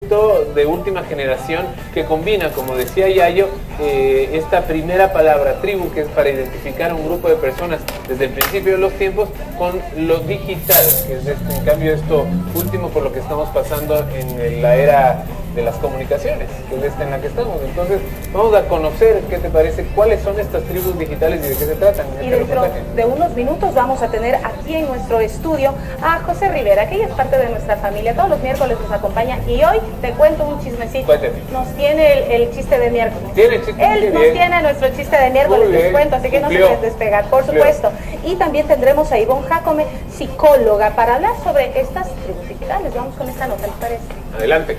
de última generación que combina, como decía Yayo, esta primera palabra tribu, que es para identificar a un grupo de personas desde el principio de los tiempos, con lo digital, que es en cambio esto último por lo que estamos pasando en la era de las comunicaciones, que es esta en la que estamos. Entonces vamos a conocer, ¿qué te parece? ¿Cuáles son estas tribus digitales y de qué se tratan? Y dentro de unos minutos vamos a tener aquí en nuestro estudio a José Rivera, que ella es parte de nuestra familia, todos los miércoles nos acompaña y hoy te cuento un chismecito. Cuéntame. Nos tiene el chiste de miércoles. ¿Tiene chiste? Él nos tiene nuestro chiste de miércoles, les cuento, así que no se pueden despegar, por supuesto. Y también tendremos a Ivonne Jacome, psicóloga, para hablar sobre estas tribus digitales. Vamos con esta nota, ¿les parece? Adelante.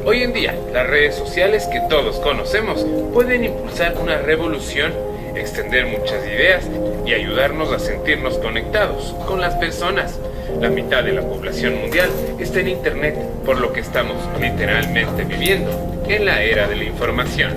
Hoy en día, las redes sociales que todos conocemos pueden impulsar una revolución, extender muchas ideas y ayudarnos a sentirnos conectados con las personas. La mitad de la población mundial está en Internet, por lo que estamos literalmente viviendo en la era de la información.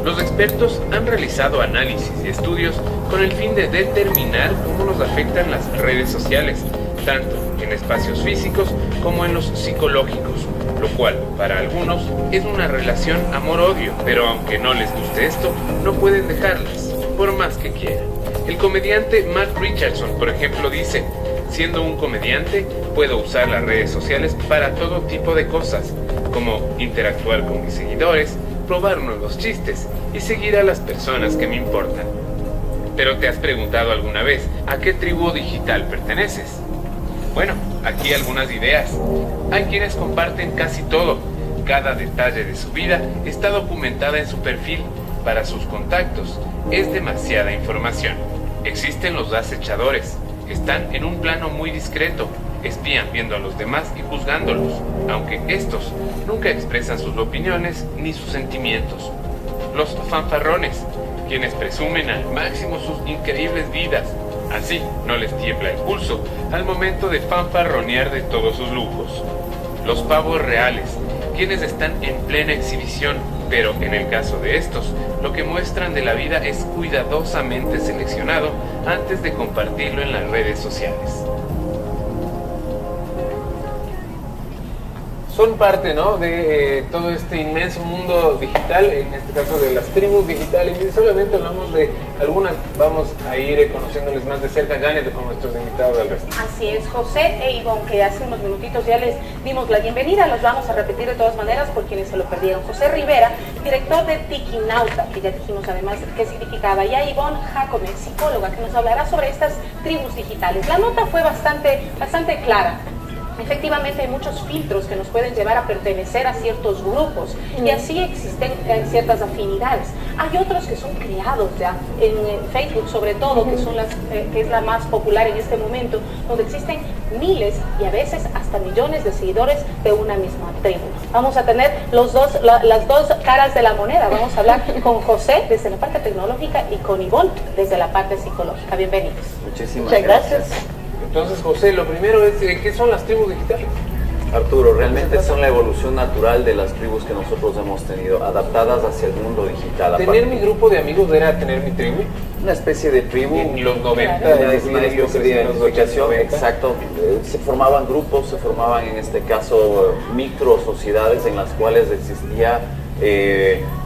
Los expertos han realizado análisis y estudios con el fin de determinar cómo nos afectan las redes sociales, tanto en espacios físicos como en los psicológicos, lo cual para algunos es una relación amor-odio, pero aunque no les guste esto, no pueden dejarlas, por más que quieran. El comediante Matt Richardson, por ejemplo, dice: siendo un comediante, puedo usar las redes sociales para todo tipo de cosas, como interactuar con mis seguidores, probar nuevos chistes y seguir a las personas que me importan. ¿Pero te has preguntado alguna vez a qué tribu digital perteneces? Bueno, aquí algunas ideas. Hay quienes comparten casi todo. Cada detalle de su vida está documentada en su perfil. Para sus contactos es demasiada información. Existen los acechadores. Están en un plano muy discreto. Espían viendo a los demás y juzgándolos, aunque estos nunca expresan sus opiniones ni sus sentimientos. Los fanfarrones, quienes presumen al máximo sus increíbles vidas. Así no les tiembla el pulso al momento de fanfarronear de todos sus lujos. Los pavos reales, quienes están en plena exhibición, pero en el caso de estos, lo que muestran de la vida es cuidadosamente seleccionado antes de compartirlo en las redes sociales. Son parte, ¿no?, de todo este inmenso mundo digital, en este caso de las tribus digitales, y solamente hablamos de algunas, vamos a ir conociéndoles más de cerca, Janet, con nuestros invitados del resto. Así es, José e Ivonne, que hace unos minutitos ya les dimos la bienvenida, los vamos a repetir de todas maneras por quienes se lo perdieron. José Rivera, director de Tikinauta, que ya dijimos además qué significaba, y a Ivonne Jacome, psicóloga, que nos hablará sobre estas tribus digitales. La nota fue bastante clara. Efectivamente hay muchos filtros que nos pueden llevar a pertenecer a ciertos grupos y así existen ciertas afinidades. Hay otros que son creados ya en Facebook, sobre todo, que es la más popular en este momento, donde existen miles y a veces hasta millones de seguidores de una misma tribu. Vamos a tener las dos caras de la moneda. Vamos a hablar con José desde la parte tecnológica y con Ivonne desde la parte psicológica. Bienvenidos. Muchas gracias. Entonces, José, lo primero es, ¿qué son las tribus digitales? Arturo, realmente son la evolución natural de las tribus que nosotros hemos tenido, adaptadas hacia el mundo digital. ¿Tener mi grupo de amigos era tener mi tribu? Una especie de tribu. En los 90, una especie de identificación, exacto. Se formaban grupos, se formaban en este caso micro sociedades en las cuales existía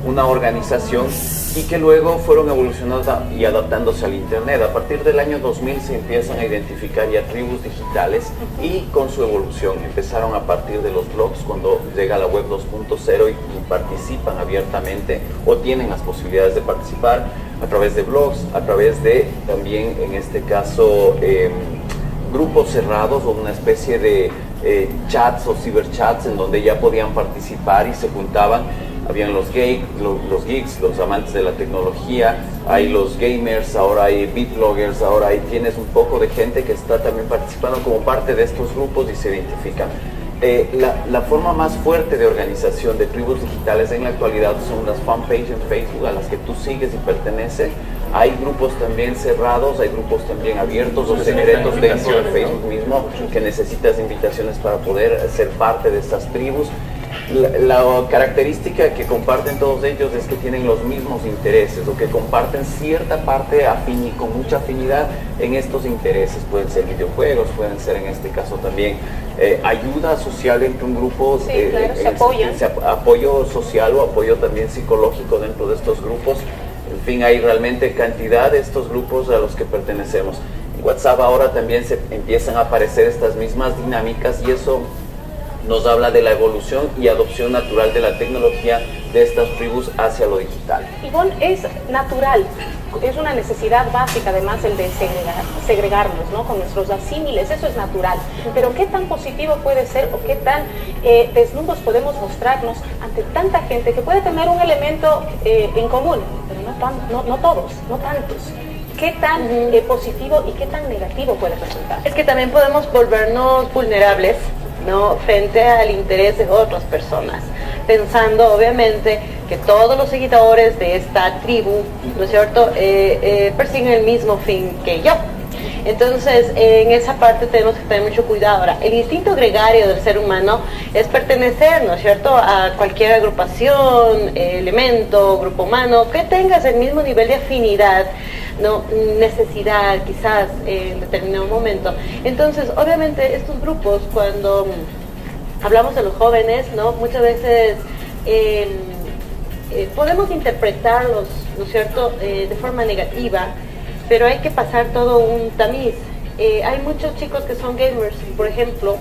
una organización y que luego fueron evolucionando y adaptándose al Internet. A partir del año 2000 se empiezan a identificar ya tribus digitales y con su evolución empezaron a partir de los blogs, cuando llega la web 2.0 y participan abiertamente o tienen las posibilidades de participar a través de blogs, a través de también en este caso grupos cerrados o una especie de chats o ciberchats en donde ya podían participar y se juntaban. Habían los geeks, los amantes de la tecnología, hay los gamers, ahora hay bitbloggers, ahora ahí tienes un poco de gente que está también participando como parte de estos grupos y se identifican. La forma más fuerte de organización de tribus digitales en la actualidad son las fanpages en Facebook a las que tú sigues y perteneces. Hay grupos también cerrados, hay grupos también abiertos o secretos dentro de Facebook mismo que necesitas invitaciones para poder ser parte de estas tribus. La característica que comparten todos ellos es que tienen los mismos intereses o que comparten cierta parte con mucha afinidad en estos intereses. Pueden ser videojuegos, pueden ser en este caso también ayuda social entre un grupo, sí, claro, se apoyan. Apoyo social o apoyo también psicológico dentro de estos grupos. En fin, hay realmente cantidad de estos grupos a los que pertenecemos. En WhatsApp ahora también se empiezan a aparecer estas mismas dinámicas y eso nos habla de la evolución y adopción natural de la tecnología de estas tribus hacia lo digital. Ivonne, es natural, es una necesidad básica además el de segregarnos, ¿no? Con nuestros asímiles, eso es natural. Pero ¿qué tan positivo puede ser o qué tan desnudos podemos mostrarnos ante tanta gente que puede tener un elemento en común, pero no todos, no tantos? ¿Qué tan positivo y qué tan negativo puede resultar? Es que también podemos volvernos vulnerables, ¿no? Frente al interés de otras personas, pensando obviamente que todos los seguidores de esta tribu, ¿no es cierto?, persiguen el mismo fin que yo. Entonces, en esa parte tenemos que tener mucho cuidado. Ahora, el instinto gregario del ser humano es pertenecer, ¿no es cierto?, a cualquier agrupación, elemento, grupo humano, que tengas el mismo nivel de afinidad, ¿no?, necesidad quizás en determinado momento. Entonces, obviamente, estos grupos, cuando hablamos de los jóvenes, ¿no?, muchas veces podemos interpretarlos, ¿no es cierto?, de forma negativa, pero hay que pasar todo un tamiz. Hay muchos chicos que son gamers, por ejemplo,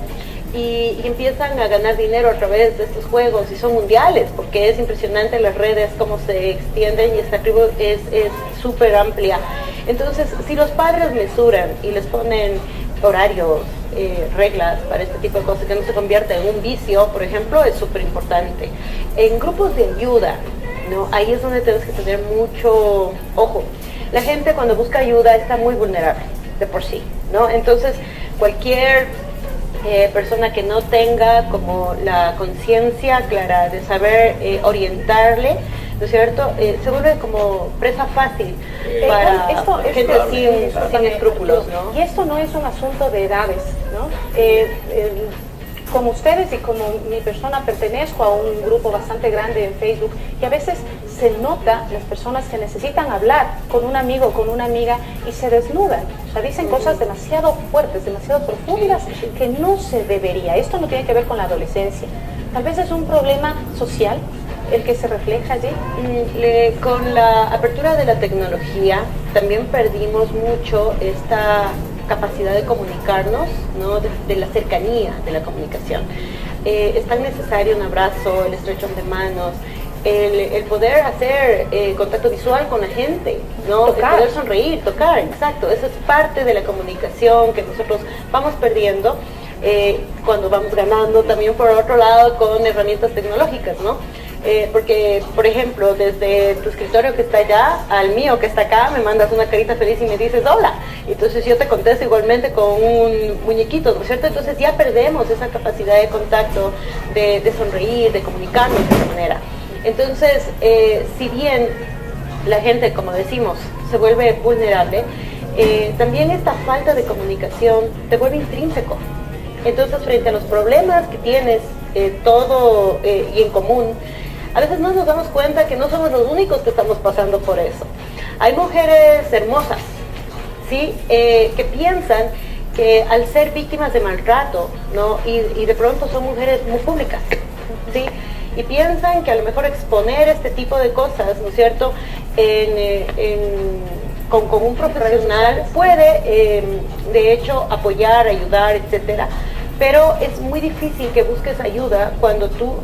y empiezan a ganar dinero a través de estos juegos y son mundiales, porque es impresionante las redes, cómo se extienden y esta tribu es súper amplia. Entonces, si los padres mesuran y les ponen horarios, reglas para este tipo de cosas, que no se convierta en un vicio, por ejemplo, es súper importante. En grupos de ayuda, ¿no?, ahí es donde tenemos que tener mucho ojo. La gente cuando busca ayuda está muy vulnerable de por sí, ¿no? Entonces, cualquier persona que no tenga como la conciencia clara de saber orientarle, ¿no es cierto?, se vuelve como presa fácil para gente sin escrúpulos, ¿no? Y esto no es un asunto de edades, ¿no? Como ustedes y como mi persona pertenezco a un grupo bastante grande en Facebook y a veces se nota las personas que necesitan hablar con un amigo o con una amiga y se desnudan, o sea, dicen cosas demasiado fuertes, demasiado profundas que no se debería. Esto no tiene que ver con la adolescencia, tal vez es un problema social el que se refleja allí. Con la apertura de la tecnología también perdimos mucho esta capacidad de comunicarnos, ¿no?, de la cercanía de la comunicación. Es tan necesario un abrazo, el estrechón de manos, el poder hacer contacto visual con la gente, ¿no?, el poder sonreír, tocar, exacto. Eso es parte de la comunicación que nosotros vamos perdiendo cuando vamos ganando también por otro lado con herramientas tecnológicas, ¿no? Porque, por ejemplo, desde tu escritorio que está allá al mío que está acá, me mandas una carita feliz y me dices hola. Entonces yo te contesto igualmente con un muñequito, ¿no es cierto? Entonces ya perdemos esa capacidad de contacto, de sonreír, de comunicarnos de esa manera. Entonces, si bien la gente, como decimos, se vuelve vulnerable, también esta falta de comunicación te vuelve intrínseco. Entonces, frente a los problemas que tienes todo y en común, a veces no nos damos cuenta que no somos los únicos que estamos pasando por eso. Hay mujeres hermosas, ¿sí?, que piensan que al ser víctimas de maltrato, ¿no?, y de pronto son mujeres muy públicas, ¿sí?, y piensan que a lo mejor exponer este tipo de cosas, ¿no es cierto?, con un profesional puede, de hecho, apoyar, ayudar, etcétera. Pero es muy difícil que busques ayuda cuando tú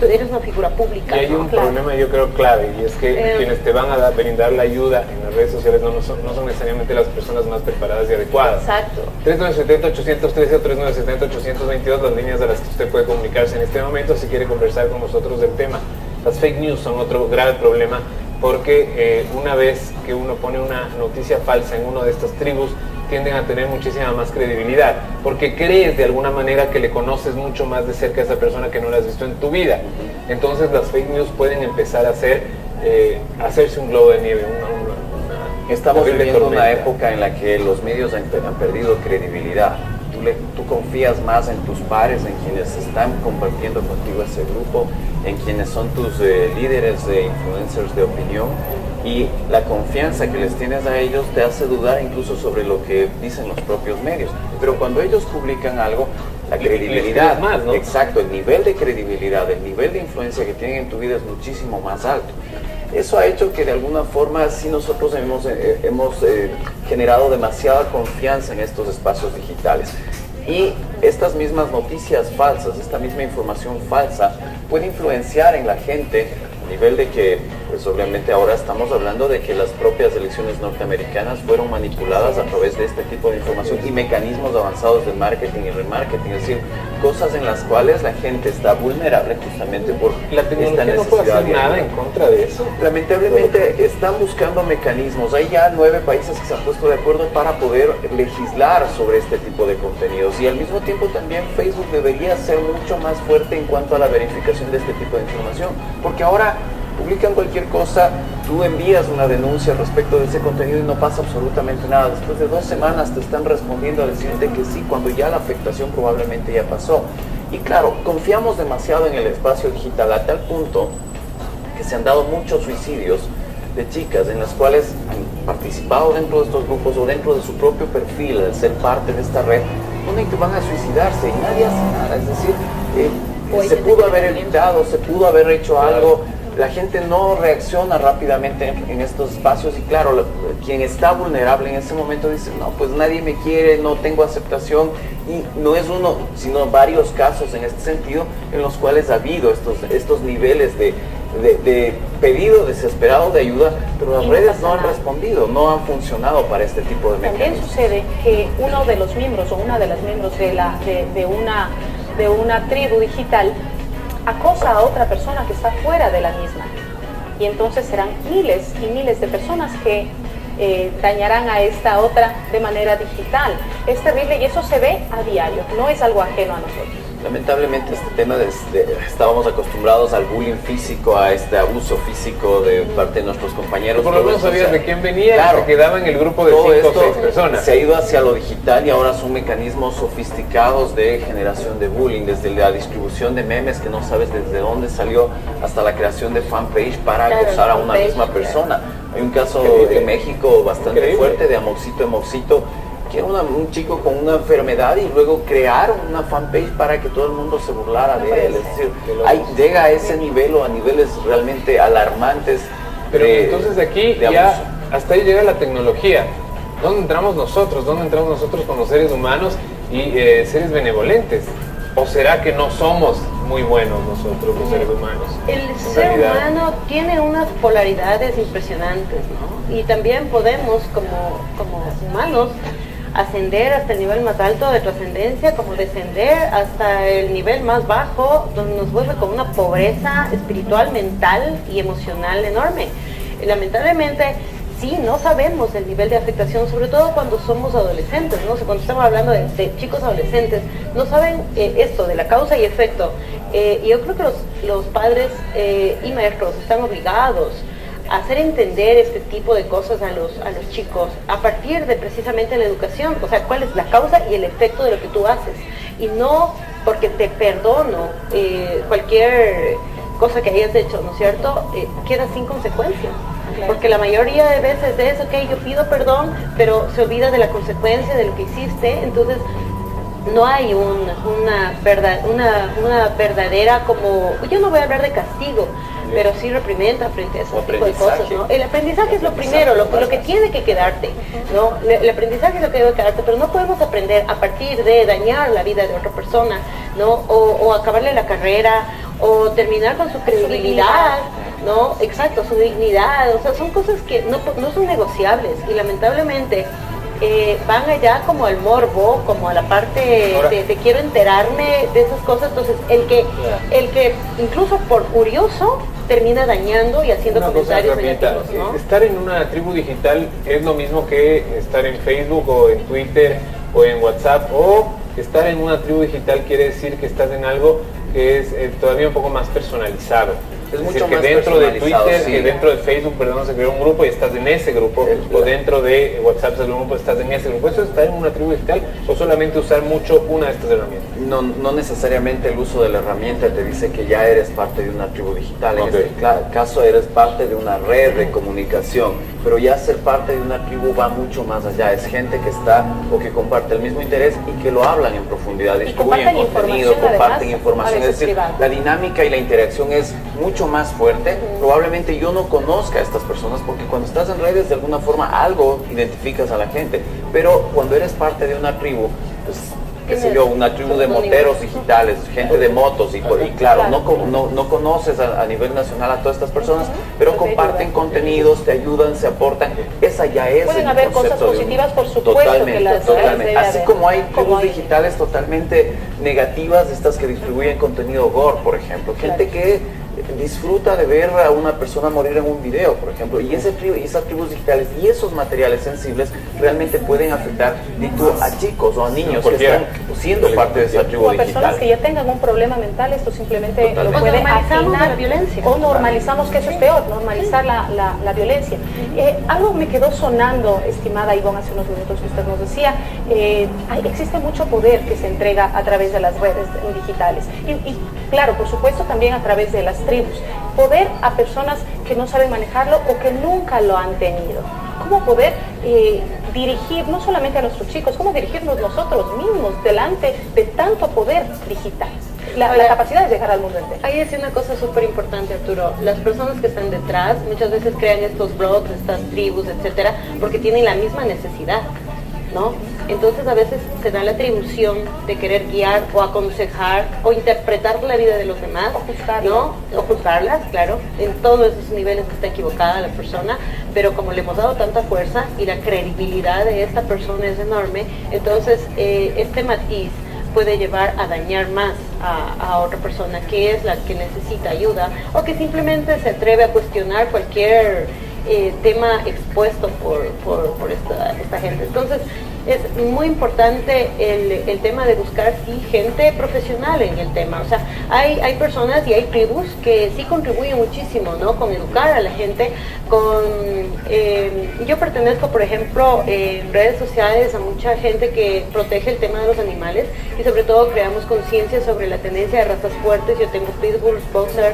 eres una figura pública. Y hay un problema, yo creo, clave, y es que quienes te van a brindar la ayuda en las redes sociales no son necesariamente las personas más preparadas y adecuadas. Exacto. 3970-813 o 3970-822, las líneas a las que usted puede comunicarse en este momento si quiere conversar con nosotros del tema. Las fake news son otro grave problema porque una vez que uno pone una noticia falsa en una de estas tribus, tienden a tener muchísima más credibilidad, porque crees de alguna manera que le conoces mucho más de cerca a esa persona que no la has visto en tu vida. Entonces las fake news pueden empezar a hacerse un globo de nieve, Estamos viviendo una época en la que los medios han perdido credibilidad. tú confías más en tus pares, en quienes están compartiendo contigo ese grupo, en quienes son tus líderes de influencers de opinión, y la confianza que les tienes a ellos te hace dudar incluso sobre lo que dicen los propios medios. Pero cuando ellos publican algo, la credibilidad, más, ¿no? Exacto, el nivel de credibilidad, el nivel de influencia que tienen en tu vida es muchísimo más alto. Eso ha hecho que de alguna forma sí nosotros hemos generado demasiada confianza en estos espacios digitales. Y estas mismas noticias falsas, esta misma información falsa puede influenciar en la gente a nivel de que, pues obviamente ahora estamos hablando de que las propias elecciones norteamericanas fueron manipuladas a través de este tipo de información y mecanismos avanzados de marketing y remarketing, es decir, cosas en las cuales la gente está vulnerable justamente por La tecnología esta no puede necesidad hacer de nada ayuda. en contra de eso. Lamentablemente están buscando mecanismos. Hay ya 9 países que se han puesto de acuerdo para poder legislar sobre este tipo de contenidos, y al mismo tiempo también Facebook debería ser mucho más fuerte en cuanto a la verificación de este tipo de información, porque ahora publican cualquier cosa, tú envías una denuncia respecto de ese contenido y no pasa absolutamente nada. Después de 2 semanas te están respondiendo a decirte que sí, cuando ya la afectación probablemente ya pasó. Y claro, confiamos demasiado en el espacio digital a tal punto que se han dado muchos suicidios de chicas en las cuales han participado dentro de estos grupos o dentro de su propio perfil, al ser parte de esta red, donde que van a suicidarse y nadie hace nada. Es decir, se pudo haber evitado, se pudo haber hecho algo. La gente no reacciona rápidamente en estos espacios, y claro, quien está vulnerable en ese momento dice, no, pues nadie me quiere, no tengo aceptación, y no es uno, sino varios casos en este sentido en los cuales ha habido estos niveles de pedido desesperado de ayuda, pero las redes no han respondido, no han funcionado para este tipo de También mecanismos. sucede que uno de los miembros o una de las miembros de una tribu digital acosa a otra persona que está fuera de la misma, y entonces serán miles y miles de personas que dañarán a esta otra de manera digital. Es terrible y eso se ve a diario, no es algo ajeno a nosotros. Lamentablemente este tema estábamos acostumbrados al bullying físico, a este abuso físico de parte de nuestros compañeros. Por lo menos Todo eso, sabías o sea, de quién venía, claro, y se quedaba en el grupo de todo 5 o esto 6 personas. se ha ido hacia lo digital y ahora son mecanismos sofisticados de generación de bullying, desde la distribución de memes que no sabes desde dónde salió hasta la creación de fanpage para Claro, acosar a una fanpage, misma claro. persona. Hay un caso Increíble. en México bastante Increíble. fuerte de Amoxito, que era un chico con una enfermedad, y luego crearon una fanpage para que todo el mundo se burlara de él. Es decir, llega a ese nivel o a niveles realmente alarmantes. Pero entonces aquí de ya abuso. hasta ahí llega la tecnología. ¿Dónde entramos nosotros? ¿Dónde entramos nosotros como seres humanos y seres benevolentes? ¿O será que no somos muy buenos nosotros los seres humanos? El En ser realidad. humano tiene unas polaridades impresionantes, ¿no? Y también podemos, como humanos, ascender hasta el nivel más alto de trascendencia, como descender hasta el nivel más bajo, donde nos vuelve con una pobreza espiritual, mental y emocional enorme. Y lamentablemente, sí, no sabemos el nivel de afectación, sobre todo cuando somos adolescentes, ¿no? O sea, cuando estamos hablando de chicos adolescentes, no saben esto de la causa y efecto. Y yo creo que los padres y maestros están obligados a hacer entender este tipo de cosas a los chicos a partir de precisamente la educación, o sea, cuál es la causa y el efecto de lo que tú haces, y no porque te perdono cualquier cosa que hayas hecho, ¿no es cierto? Queda sin consecuencias. Claro. Porque la mayoría de veces es, ok, yo pido perdón, pero se olvida de la consecuencia de lo que hiciste, entonces no hay una verdadera, como, yo no voy a hablar de castigo, pero sí reprimenda frente a ese tipo de cosas, ¿no? El aprendizaje es lo primero, lo que tiene que quedarte, ¿no? El aprendizaje es lo que debe quedarte, pero no podemos aprender a partir de dañar la vida de otra persona, ¿no? O acabarle la carrera, o terminar con su credibilidad, ¿no? Exacto, su dignidad, o sea, son cosas que no son negociables, y lamentablemente van allá como al morbo, como a la parte de quiero enterarme de esas cosas. Entonces el que incluso por curioso termina dañando y haciendo Una cosa comentarios rapidita, negativos, ¿no? estar en una tribu digital es lo mismo que estar en Facebook o en Twitter o en WhatsApp, o estar en una tribu digital quiere decir que estás en algo que es todavía un poco más personalizado. Es mucho decir, que más dentro de personalizado, Twitter, sí. que dentro de Facebook, perdón, se creó un grupo y estás en ese grupo, o dentro de WhatsApp se creó un grupo, estás en ese grupo. ¿Eso está en una tribu digital o solamente usar mucho una de estas herramientas? No necesariamente el uso de la herramienta te dice que ya eres parte de una tribu digital. En este caso eres parte de una red de comunicación, pero ya ser parte de una tribu va mucho más allá. Es gente que está o que comparte el mismo interés y que lo hablan en profundidad, distribuyen contenido, comparten información. Es decir, la dinámica y la interacción es mucho más fuerte. Probablemente yo no conozca a estas personas porque cuando estás en redes de alguna forma algo identificas a la gente, pero cuando eres parte de una tribu, pues qué sé yo, una tribu de moteros digitales, gente de motos y claro, no conoces a nivel nacional a todas estas personas, pero comparten contenidos, te ayudan, se aportan. Esa ya es pueden el haber cosas concepto de positivas, por supuesto, que las totalmente. Así como hay tribus como hay digitales totalmente negativas, estas que distribuyen contenido gore, por ejemplo, gente que disfruta de ver a una persona morir en un video, por ejemplo, y esas tribus digitales y esos materiales sensibles realmente pueden afectar a chicos o a niños que están siendo parte de esa tribu o a personas digital. que ya tengan un problema mental, esto simplemente lo O puede normalizamos afinar, la violencia. o normalizamos, que eso es peor, normalizar la violencia. Algo me quedó sonando, estimada Ivonne, hace unos minutos que usted nos decía, existe mucho poder que se entrega a través de las redes digitales y claro, por supuesto también a través de las tribus. Poder a personas que no saben manejarlo o que nunca lo han tenido. ¿Cómo poder dirigir no solamente a nuestros chicos, cómo dirigirnos nosotros mismos delante de tanto poder digital? La capacidad de llegar al mundo entero. Ahí es una cosa súper importante, Arturo. Las personas que están detrás muchas veces crean estos blogs, estas tribus, etcétera, porque tienen la misma necesidad, ¿no? Entonces a veces se da la atribución de querer guiar o aconsejar o interpretar la vida de los demás, ¿no? O juzgarlas, claro. En todos esos niveles está equivocada la persona, pero como le hemos dado tanta fuerza y la credibilidad de esta persona es enorme, entonces este matiz puede llevar a dañar más a otra persona que es la que necesita ayuda o que simplemente se atreve a cuestionar cualquier tema expuesto por esta gente. Entonces es muy importante el tema de buscar gente profesional en el tema. O sea, hay personas y hay tribus que sí contribuyen muchísimo, ¿no? Con educar a la gente, yo pertenezco, por ejemplo, en redes sociales a mucha gente que protege el tema de los animales y sobre todo creamos conciencia sobre la tendencia de razas fuertes. Yo tengo pitbulls, boxer.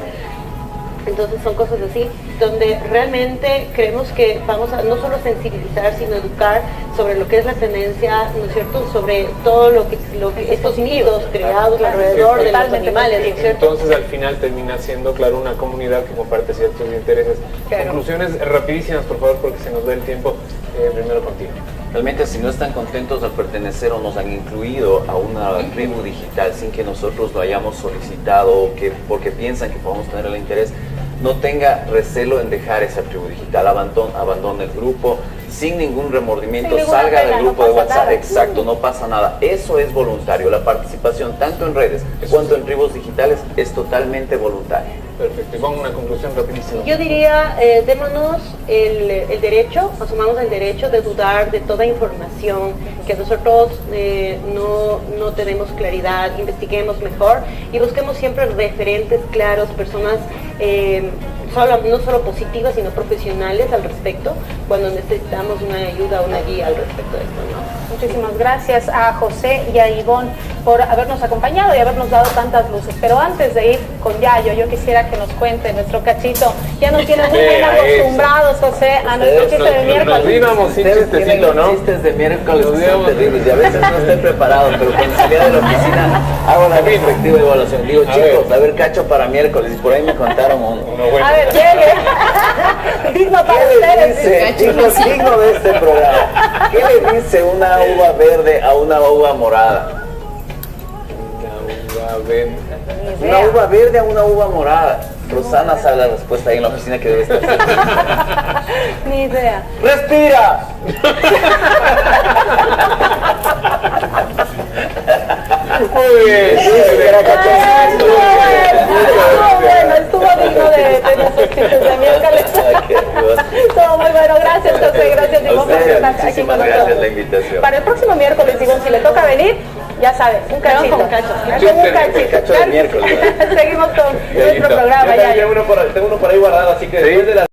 Entonces son cosas así, donde realmente creemos que vamos a no solo sensibilizar, sino educar sobre lo que es la tendencia, ¿no es cierto?, sobre todo lo que estos mitos creados alrededor de los animales, ¿no es cierto? Entonces al final termina siendo, claro, una comunidad que comparte ciertos intereses. Claro. Conclusiones rapidísimas, por favor, porque se nos da el tiempo. Primero contigo. Realmente si no están contentos al pertenecer o nos han incluido a una tribu digital sin que nosotros lo hayamos solicitado o porque piensan que podemos tener el interés, no tenga recelo en dejar esa tribu digital, abandone el grupo sin ningún remordimiento, salga del grupo de WhatsApp, nada. Exacto, no pasa nada. Eso es voluntario, la participación tanto en redes cuanto en tribus digitales es totalmente voluntaria. Perfecto, y pongo una conclusión rapidísima. Yo diría, démonos el derecho, asumamos el derecho de dudar de toda información, que nosotros no tenemos claridad, investiguemos mejor y busquemos siempre referentes claros, personas no solo positivas, sino profesionales al respecto, cuando necesitamos una ayuda, una guía al respecto de esto, ¿no? Muchísimas gracias a José y a Ivonne por habernos acompañado y habernos dado tantas luces. Pero antes de ir con Yayo, yo quisiera que nos cuente nuestro cachito. Ya nos tienen muy bien acostumbrados, José, a nuestro chiste de miércoles. Nos íbamos sin chistecito, ¿no? Chistes de miércoles que son terribles y a veces no estoy preparado, pero cuando salía de la oficina hago la respectiva evaluación. Digo, chicos, a ver, cacho para miércoles, y por ahí me contaron uno. A ver, llegue. Digno para ustedes. Chicos, digno de este programa. ¿Qué le dice una uva verde a una uva morada? Una uva verde a una uva morada. Rosana sabe la respuesta ahí en la oficina que debe estar. Ni idea. ¡Respira! Muy bien. Estuvo digno de nuestros chistes de miércoles. Estuvo muy bueno. Gracias, José. Gracias, Ivonne, por estar aquí con nosotros. Gracias por la invitación. Para el próximo miércoles, Ivonne, si le toca venir, Ya sabes, un cachito. Con cachos. Hacemos un cachito. Cacho de miércoles. Seguimos con nuestro Gallito. programa. Yo también tengo uno por ahí guardado, así que después de la